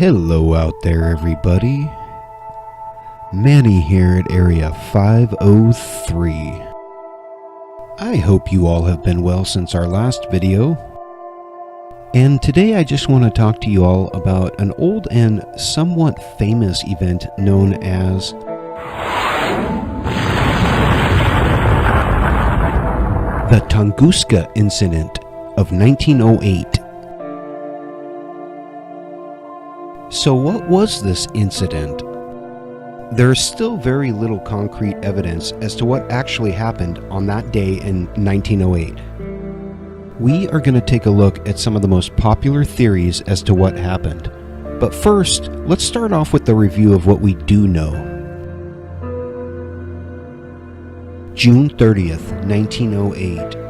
Hello out there, everybody. Manny here at Area 503. I hope you all have been well since our last video. And today I just want to talk to you all about an old and somewhat famous event known as the Tunguska Incident of 1908. So what was this incident? There is still very little concrete evidence as to what actually happened on that day in 1908. We are going to take a look at some of the most popular theories as to what happened. But first, let's start off with the review of what we do know. June 30th, 1908.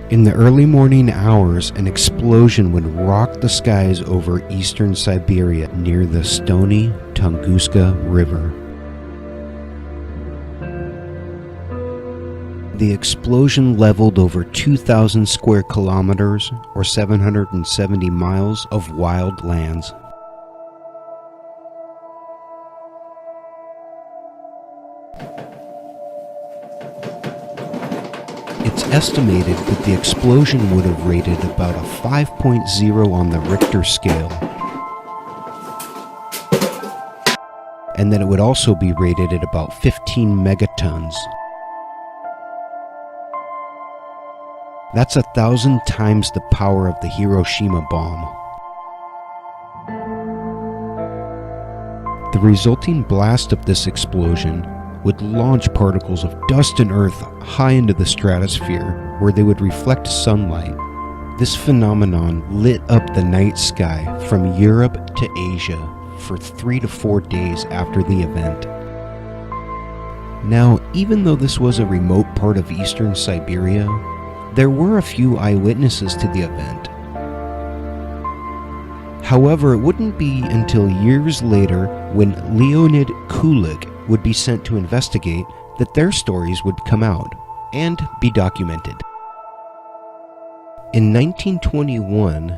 In the early morning hours, an explosion would rock the skies over eastern Siberia near the stony Tunguska River. The explosion leveled over 2,000 square kilometers or 770 miles of wild lands. It's estimated that the explosion would have rated about a 5.0 on the Richter scale, and that it would also be rated at about 15 megatons. That's 1,000 times the power of the Hiroshima bomb. The resulting blast of this explosion would launch particles of dust and earth high into the stratosphere, where they would reflect sunlight. This phenomenon lit up the night sky from Europe to Asia for 3 to 4 days after the event. Now, even though this was a remote part of eastern Siberia, there were a few eyewitnesses to the event. However, it wouldn't be until years later, when Leonid Kulik would be sent to investigate, that their stories would come out and be documented. In 1921,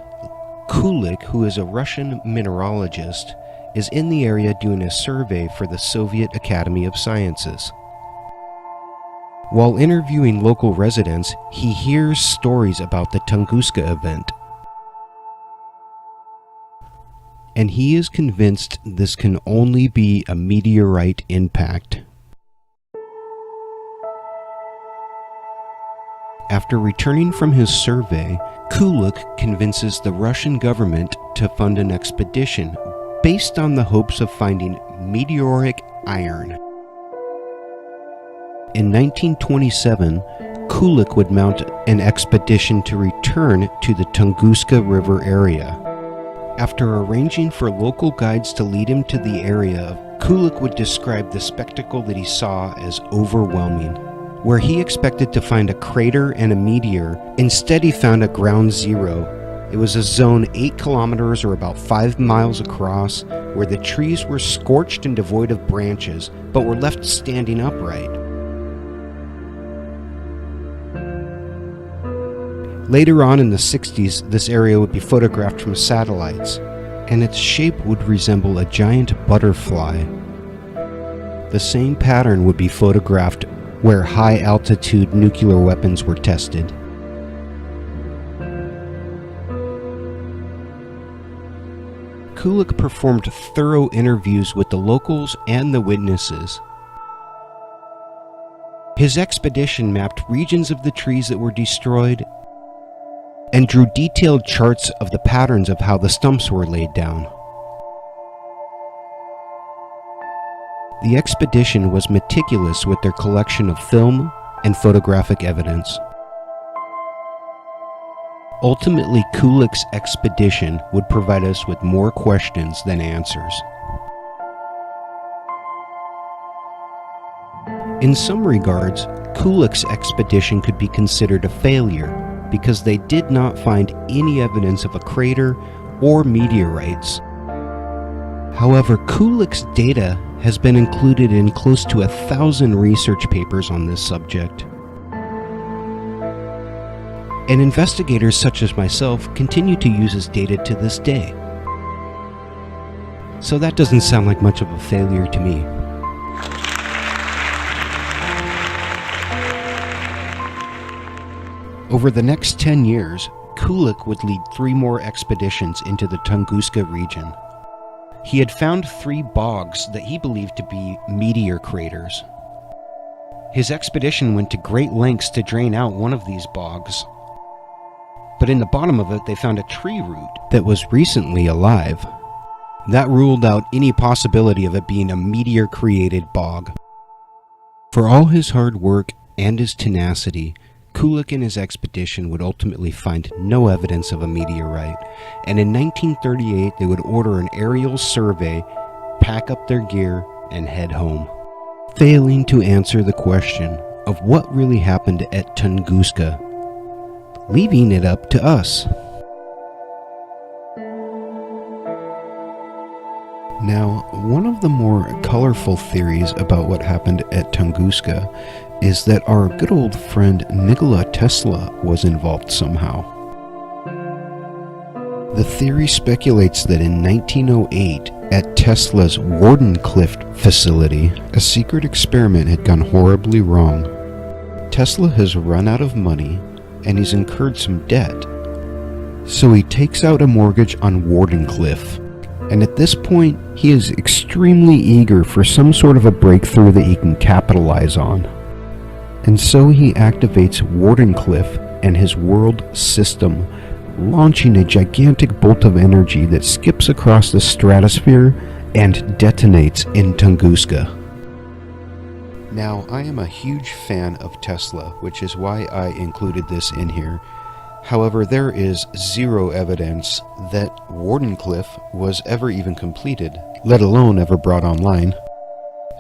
Kulik, who is a Russian mineralogist, is in the area doing a survey for the Soviet Academy of Sciences. While interviewing local residents, he hears stories about the Tunguska event, and he is convinced this can only be a meteorite impact. After returning from his survey, Kulik convinces the Russian government to fund an expedition based on the hopes of finding meteoric iron. In 1927, Kulik would mount an expedition to return to the Tunguska River area. After arranging for local guides to lead him to the area, Kulik would describe the spectacle that he saw as overwhelming. Where he expected to find a crater and a meteor, instead he found a ground zero. It was a zone 8 kilometers or about 5 miles across, where the trees were scorched and devoid of branches, but were left standing upright. Later on in the 60s, this area would be photographed from satellites, and its shape would resemble a giant butterfly. The same pattern would be photographed where high-altitude nuclear weapons were tested. Kulik performed thorough interviews with the locals and the witnesses. His expedition mapped regions of the trees that were destroyed and drew detailed charts of the patterns of how the stumps were laid down. The expedition was meticulous with their collection of film and photographic evidence. Ultimately, Kulik's expedition would provide us with more questions than answers. In some regards, Kulik's expedition could be considered a failure, because they did not find any evidence of a crater or meteorites. However, Kulik's data has been included in close to 1,000 research papers on this subject. And investigators such as myself continue to use his data to this day. So that doesn't sound like much of a failure to me. Over the next 10 years, Kulik would lead 3 more expeditions into the Tunguska region. He had found 3 bogs that he believed to be meteor craters. His expedition went to great lengths to drain out one of these bogs. But in the bottom of it, they found a tree root that was recently alive. That ruled out any possibility of it being a meteor-created bog. For all his hard work and his tenacity, Kulik and his expedition would ultimately find no evidence of a meteorite, and in 1938 they would order an aerial survey, pack up their gear, and head home, failing to answer the question of what really happened at Tunguska, leaving it up to us. Now, one of the more colorful theories about what happened at Tunguska is that our good old friend Nikola Tesla was involved somehow. The theory speculates that in 1908, at Tesla's Wardenclyffe facility, a secret experiment had gone horribly wrong. Tesla has run out of money and he's incurred some debt. So he takes out a mortgage on Wardenclyffe. And at this point, he is extremely eager for some sort of a breakthrough that he can capitalize on. And so he activates Wardenclyffe and his world system, launching a gigantic bolt of energy that skips across the stratosphere and detonates in Tunguska. Now, I am a huge fan of Tesla, which is why I included this in here. However, there is zero evidence that Wardenclyffe was ever even completed, let alone ever brought online.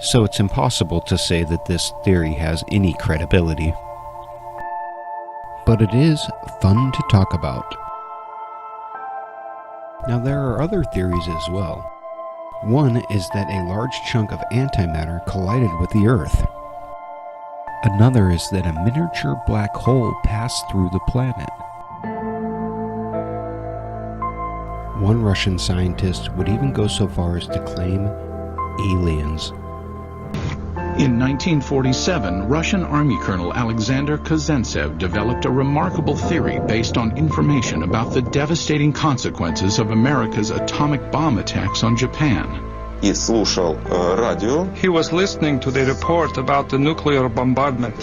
So it's impossible to say that this theory has any credibility. But it is fun to talk about. Now, there are other theories as well. One is that a large chunk of antimatter collided with the Earth. Another is that a miniature black hole passed through the planet. One Russian scientist would even go so far as to claim aliens. In 1947, Russian Army Colonel Alexander Kazantsev developed a remarkable theory based on information about the devastating consequences of America's atomic bomb attacks on Japan. И слушал радио. He was listening to the report about the nuclear bombardment.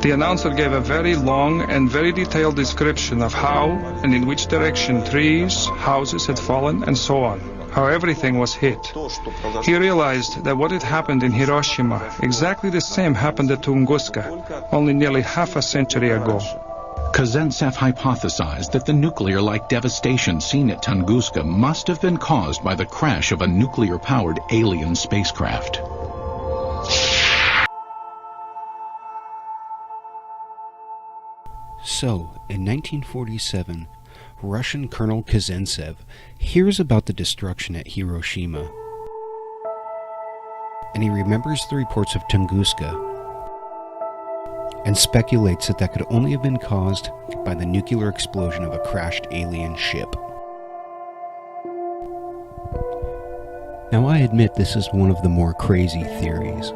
The announcer gave a very long and very detailed description of how and in which direction trees, houses had fallen, and so on. How everything was hit. He realized that what had happened in Hiroshima, exactly the same happened at Tunguska, only nearly half a century ago. Kazantsev hypothesized that the nuclear-like devastation seen at Tunguska must have been caused by the crash of a nuclear-powered alien spacecraft. So, in 1947, Russian Colonel Kazantsev hears about the destruction at Hiroshima, and he remembers the reports of Tunguska and speculates that that could only have been caused by the nuclear explosion of a crashed alien ship. Now, I admit this is one of the more crazy theories,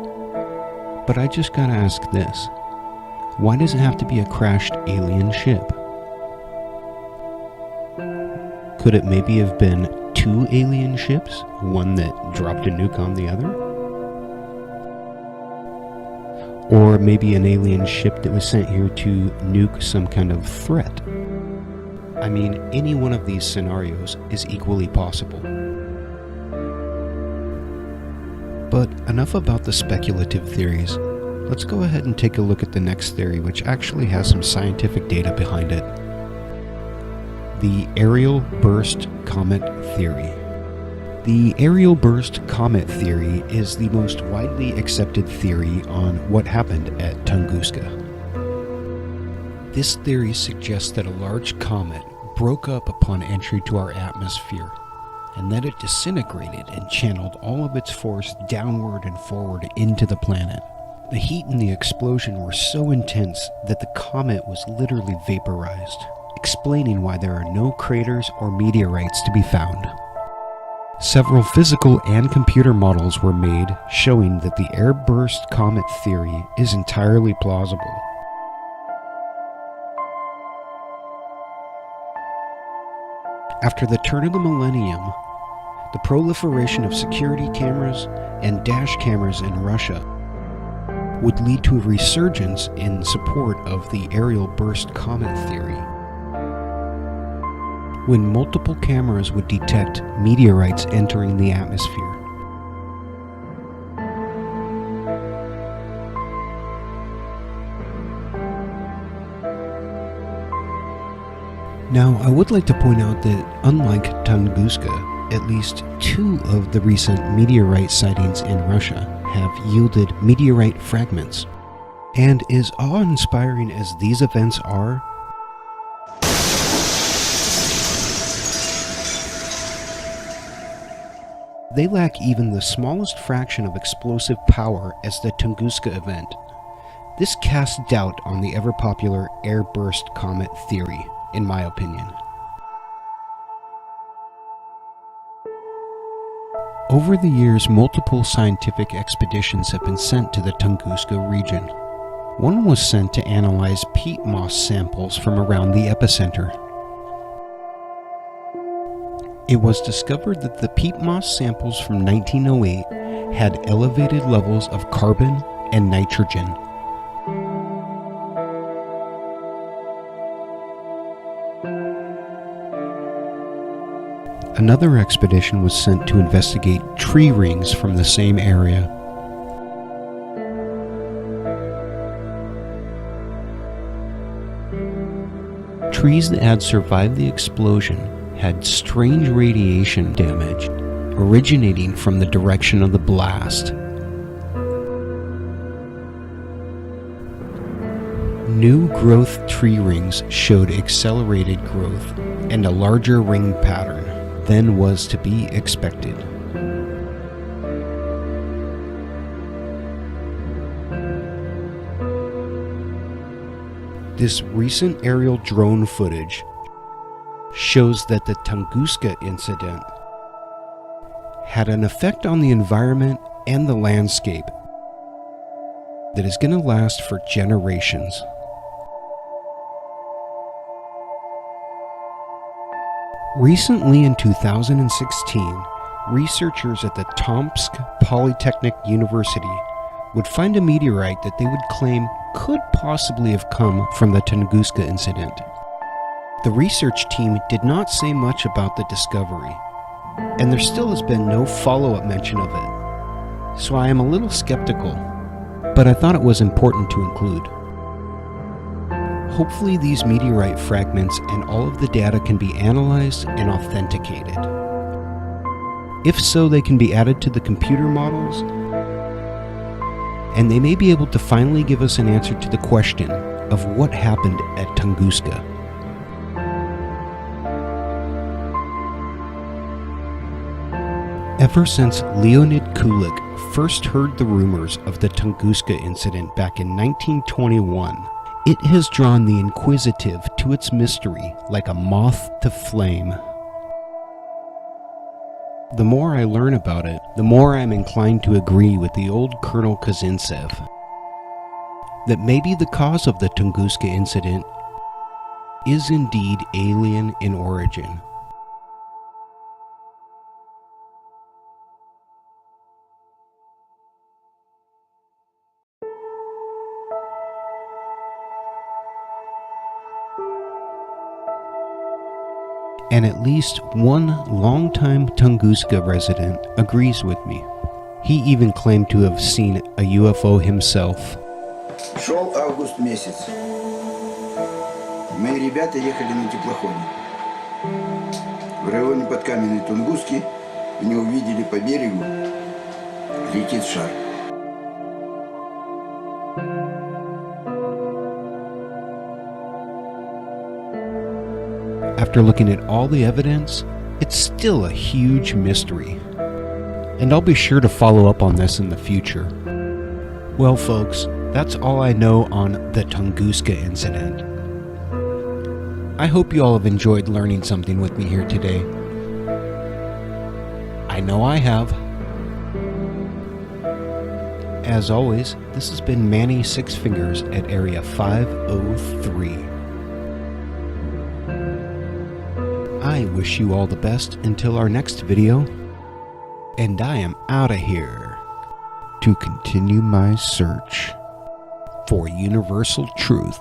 but I just gotta ask this. Why does it have to be a crashed alien ship? Could it maybe have been 2 alien ships? One that dropped a nuke on the other? Or maybe an alien ship that was sent here to nuke some kind of threat? I mean, any one of these scenarios is equally possible. But enough about the speculative theories. Let's go ahead and take a look at the next theory, which actually has some scientific data behind it. The aerial burst comet theory. The aerial burst comet theory is the most widely accepted theory on what happened at Tunguska. This theory suggests that a large comet broke up upon entry to our atmosphere, and that it disintegrated and channeled all of its force downward and forward into the planet. The heat and the explosion were so intense that the comet was literally vaporized, explaining why there are no craters or meteorites to be found. Several physical and computer models were made showing that the airburst comet theory is entirely plausible. After the turn of the millennium, the proliferation of security cameras and dash cameras in Russia would lead to a resurgence in support of the aerial burst comet theory, when multiple cameras would detect meteorites entering the atmosphere. Now, I would like to point out that unlike Tunguska, at least 2 of the recent meteorite sightings in Russia have yielded meteorite fragments. And as awe-inspiring as these events are, they lack even the smallest fraction of explosive power as the Tunguska event. This casts doubt on the ever-popular air-burst comet theory, in my opinion. Over the years, multiple scientific expeditions have been sent to the Tunguska region. One was sent to analyze peat moss samples from around the epicenter. It was discovered that the peat moss samples from 1908 had elevated levels of carbon and nitrogen. Another expedition was sent to investigate tree rings from the same area. Trees that had survived the explosion had strange radiation damage originating from the direction of the blast. New growth tree rings showed accelerated growth and a larger ring pattern than was to be expected. This recent aerial drone footage shows that the Tunguska Incident had an effect on the environment and the landscape that is going to last for generations. Recently in 2016, researchers at the Tomsk Poly University would find a meteorite that they would claim could possibly have come from the Tunguska Incident. The research team did not say much about the discovery, and there still has been no follow-up mention of it, so I am a little skeptical, but I thought it was important to include. Hopefully these meteorite fragments and all of the data can be analyzed and authenticated. If so, they can be added to the computer models, and they may be able to finally give us an answer to the question of what happened at Tunguska. Ever since Leonid Kulik first heard the rumors of the Tunguska incident back in 1921, it has drawn the inquisitive to its mystery like a moth to flame. The more I learn about it, the more I'm inclined to agree with the old Colonel Kazintsev that maybe the cause of the Tunguska incident is indeed alien in origin. And at least one longtime Tunguska resident agrees with me. He even claimed to have seen a UFO himself. Шел август месяц. Мои ребята ехали на теплоходе. В районе подкаменной Тунгуски они увидели по берегу летит шар. After looking at all the evidence, it's still a huge mystery. And I'll be sure to follow up on this in the future. Well, folks, that's all I know on the Tunguska incident. I hope you all have enjoyed learning something with me here today. I know I have. As always, this has been Manny SixFingers at Area 503. I wish you all the best until our next video, and I am out of here to continue my search for universal truth.